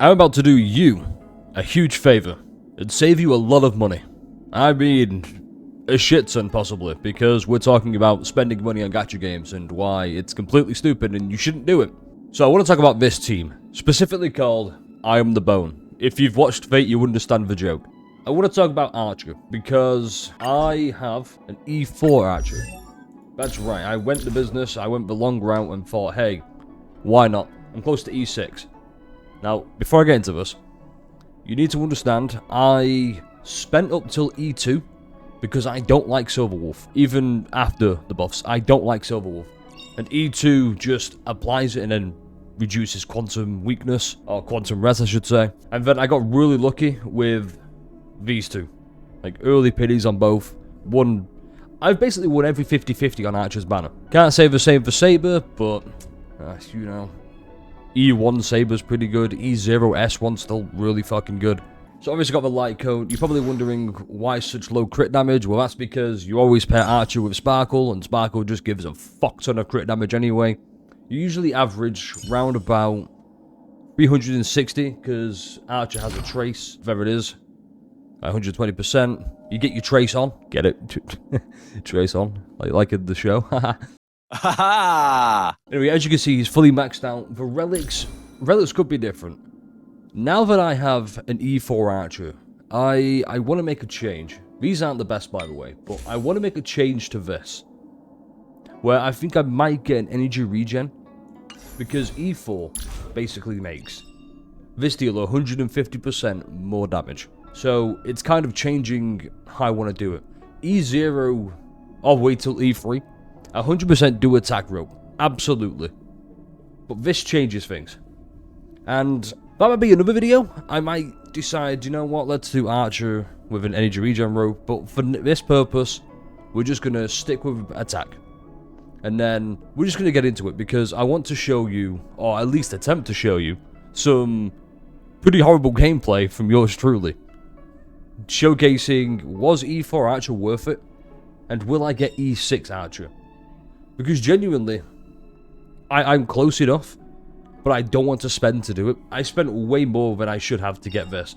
I'm about to do you a huge favor and save you a lot of money. I mean, a shit ton possibly, because we're talking about spending money on gacha games and why it's completely stupid and you shouldn't do it. So I want to talk about this team, specifically called I Am the Bone. If you've watched Fate, you understand the joke. I want to talk about Archer, because I have an E4 Archer. That's right, I went the business, I went the long route and thought, hey, why not? I'm close to E6. Now, before I get into this, you need to understand, I spent up till E2 because I don't like Silverwolf. Even after the buffs, I don't like Silverwolf. And E2 just applies it and then reduces quantum weakness, or quantum res I should say. And then I got really lucky with these two. Like early pities on both. I've basically won every 50-50 on Archer's banner. Can't say the same for Saber, but, you know, E1 Saber's pretty good, E0 S1's still really fucking good. So obviously got the light cone. You're probably wondering why such low crit damage. Well, that's because you always pair Archer with Sparkle, and Sparkle just gives a fuck ton of crit damage anyway. You usually average round about 360, because Archer has a trace. There it is. 120%. You get your trace on. Get it? Trace on. Like in the show. Anyway, as you can see, he's fully maxed out. The relics could be different. Now that I have an E4 Archer, I want to make a change. These aren't the best, by the way, but I want to make a change to this, where I think I might get an energy regen, because E4 basically makes this deal 150% more damage. So it's kind of changing how I want to do it. E0 all the way till E3. 100% do attack rope. Absolutely. But this changes things. And that might be another video. I might decide, you know what, let's do Archer with an energy regen rope. But for this purpose, we're just going to stick with attack. And then we're just going to get into it, because I want to show you, or at least attempt to show you, some pretty horrible gameplay from yours truly. Showcasing, was E4 Archer worth it? And will I get E6 Archer? Because genuinely, I'm close enough, but I don't want to spend to do it. I spent way more than I should have to get this.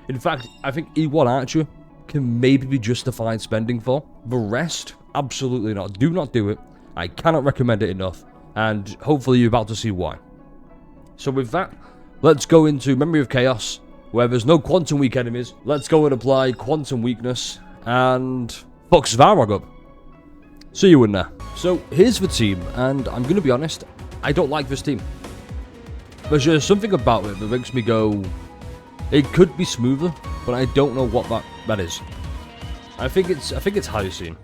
In fact, I think E1 Archer can maybe be justified spending for. The rest, absolutely not. Do not do it. I cannot recommend it enough, and hopefully you're about to see why. So with that, let's go into Memory of Chaos, where there's no quantum weak enemies. Let's go and apply quantum weakness, and fuck Svarog up. See you in there. So, here's the team, and I'm going to be honest, I don't like this team. There's just something about it that makes me go, it could be smoother, but I don't know what that is. I think it's Hyoscene.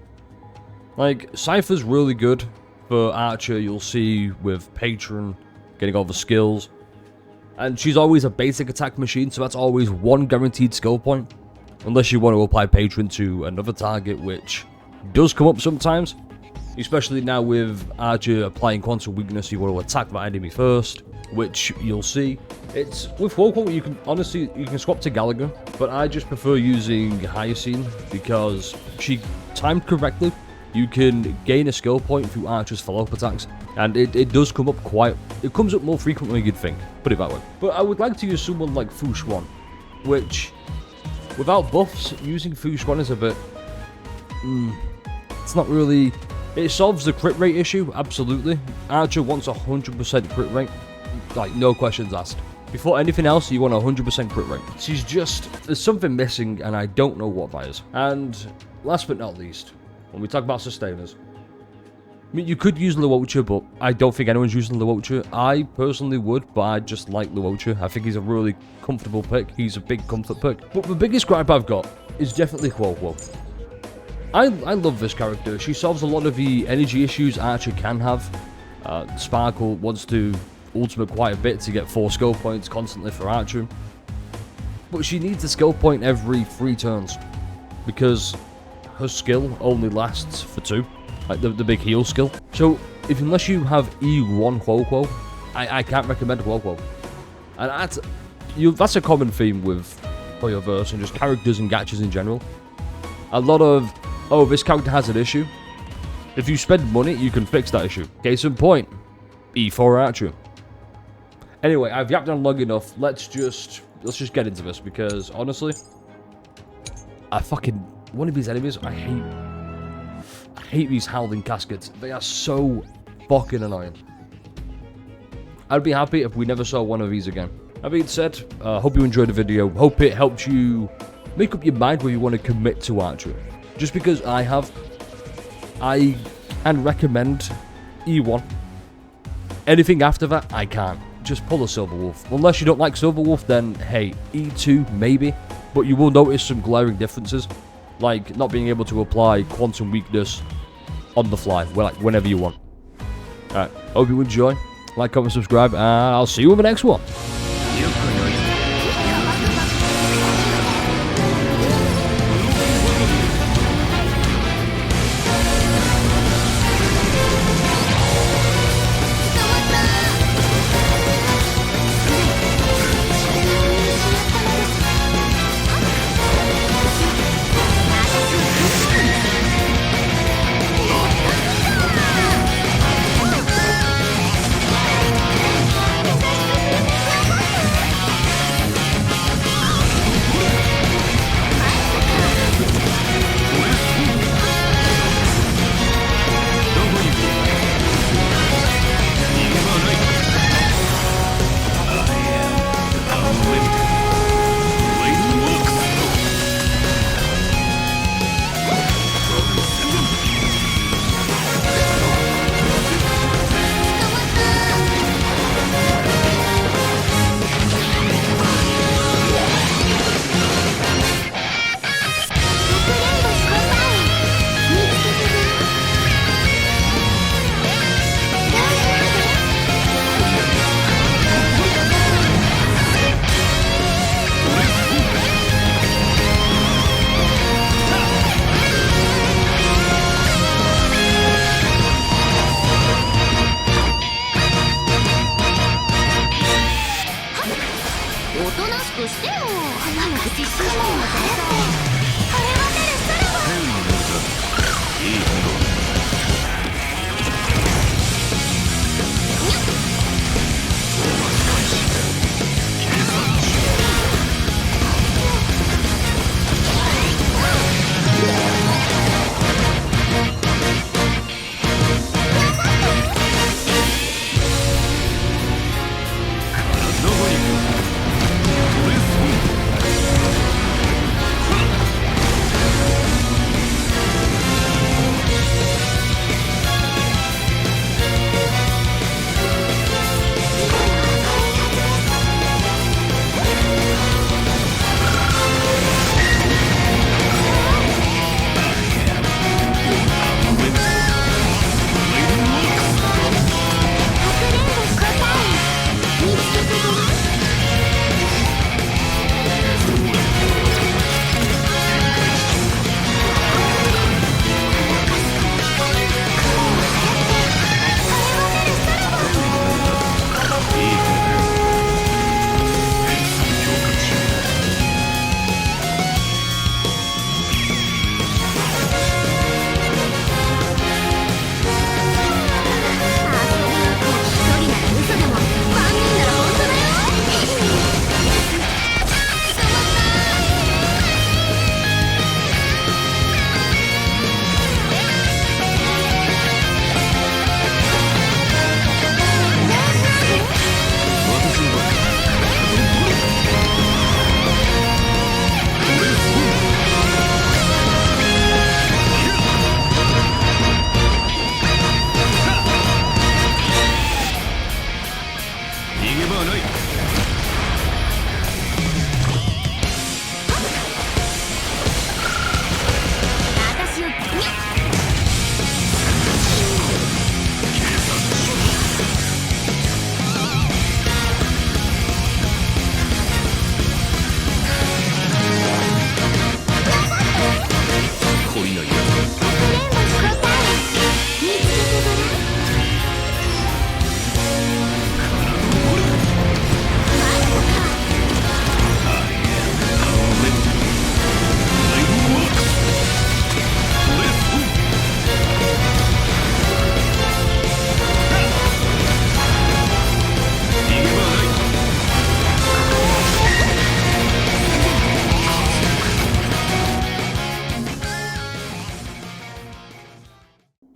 Like, Cypher's really good for Archer, you'll see with Patron, getting all the skills. And she's always a basic attack machine, so that's always one guaranteed skill point. Unless you want to apply Patron to another target, which does come up sometimes. Especially now with Archer applying quantum weakness, you want to attack that enemy first, which you'll see. It's with Huoquo, you can swap to Gallagher, but I just prefer using Hyoscene because she timed correctly. You can gain a skill point through Archer's follow-up attacks, and it does come up it comes up more frequently than you'd think, put it that way. But I would like to use someone like Fu Xuan, which, without buffs, using Fu Xuan is a bit, it's not really, it solves the crit rate issue, absolutely. Archer wants 100% crit rate, like no questions asked. Before anything else, you want 100% crit rate. She's just, there's something missing, and I don't know what that is. And last but not least, when we talk about sustainers, I mean, you could use Luocha, but I don't think anyone's using Luocha. I personally would, but I just like Luocha. I think he's a really comfortable pick. He's a big comfort pick. But the biggest gripe I've got is definitely Huoquo. I love this character. She solves a lot of the energy issues Archer can have. Sparkle wants to ultimate quite a bit to get 4 skill points constantly for Archer. But she needs a skill point every 3 turns, because her skill only lasts for 2, like the big heal skill. So, unless you have E1 Huoquo, I can't recommend Huoquo. And that's a common theme with Hoyoverse and just characters and gachas in general. A lot of, oh, this character has an issue. If you spend money, you can fix that issue. Case in point, E4 Archer. Anyway, I've yapped on long enough. Let's just get into this, because honestly, I fucking one of these enemies I hate these howling caskets. They are so fucking annoying. I'd be happy if we never saw one of these again. That being said, hope you enjoyed the video. Hope it helped you make up your mind where you want to commit to archery. Just because I can recommend E1. Anything after that, I can't. Just pull a Silver Wolf. Unless you don't like Silver Wolf, then hey, E2 maybe. But you will notice some glaring differences, like not being able to apply Quantum Weakness on the fly, like whenever you want. Alright, hope you enjoy. Like, comment, subscribe, and I'll see you in the next one.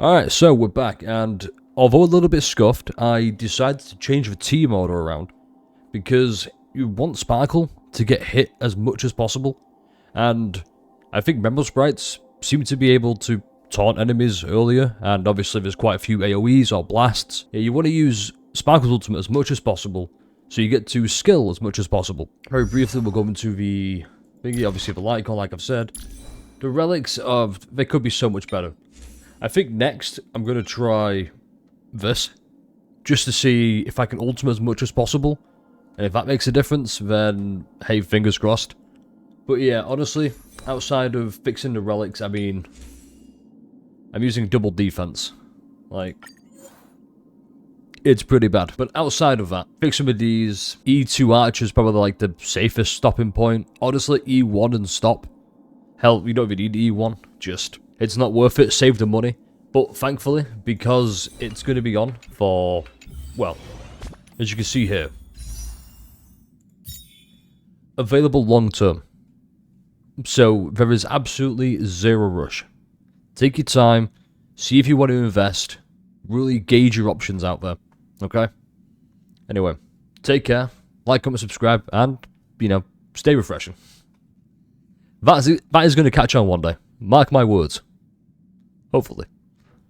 Alright, so we're back, and although a little bit scuffed, I decided to change the team order around, because you want Sparkle to get hit as much as possible, and I think Memo Sprites seem to be able to taunt enemies earlier, and obviously there's quite a few AoEs or blasts. Yeah, you want to use Sparkle's ultimate as much as possible, so you get to skill as much as possible. Very briefly, we'll go into the thingy, obviously the light icon, like I've said. The relics they could be so much better. I think next, I'm going to try this, just to see if I can ultimate as much as possible, and if that makes a difference, then, hey, fingers crossed. But yeah, honestly, outside of fixing the relics, I mean, I'm using double defense. Like, it's pretty bad. But outside of that, fixing with these, E2 archers probably like the safest stopping point. Honestly, E1 and stop. Hell, you don't even need E1, just... It's not worth it, save the money. But thankfully, because it's going to be on for, well, as you can see here, available long term. So there is absolutely zero rush. Take your time, see if you want to invest, really gauge your options out there, okay? Anyway, take care, like, comment, subscribe, and, you know, stay refreshing. That is going to catch on one day. Mark my words. Hopefully.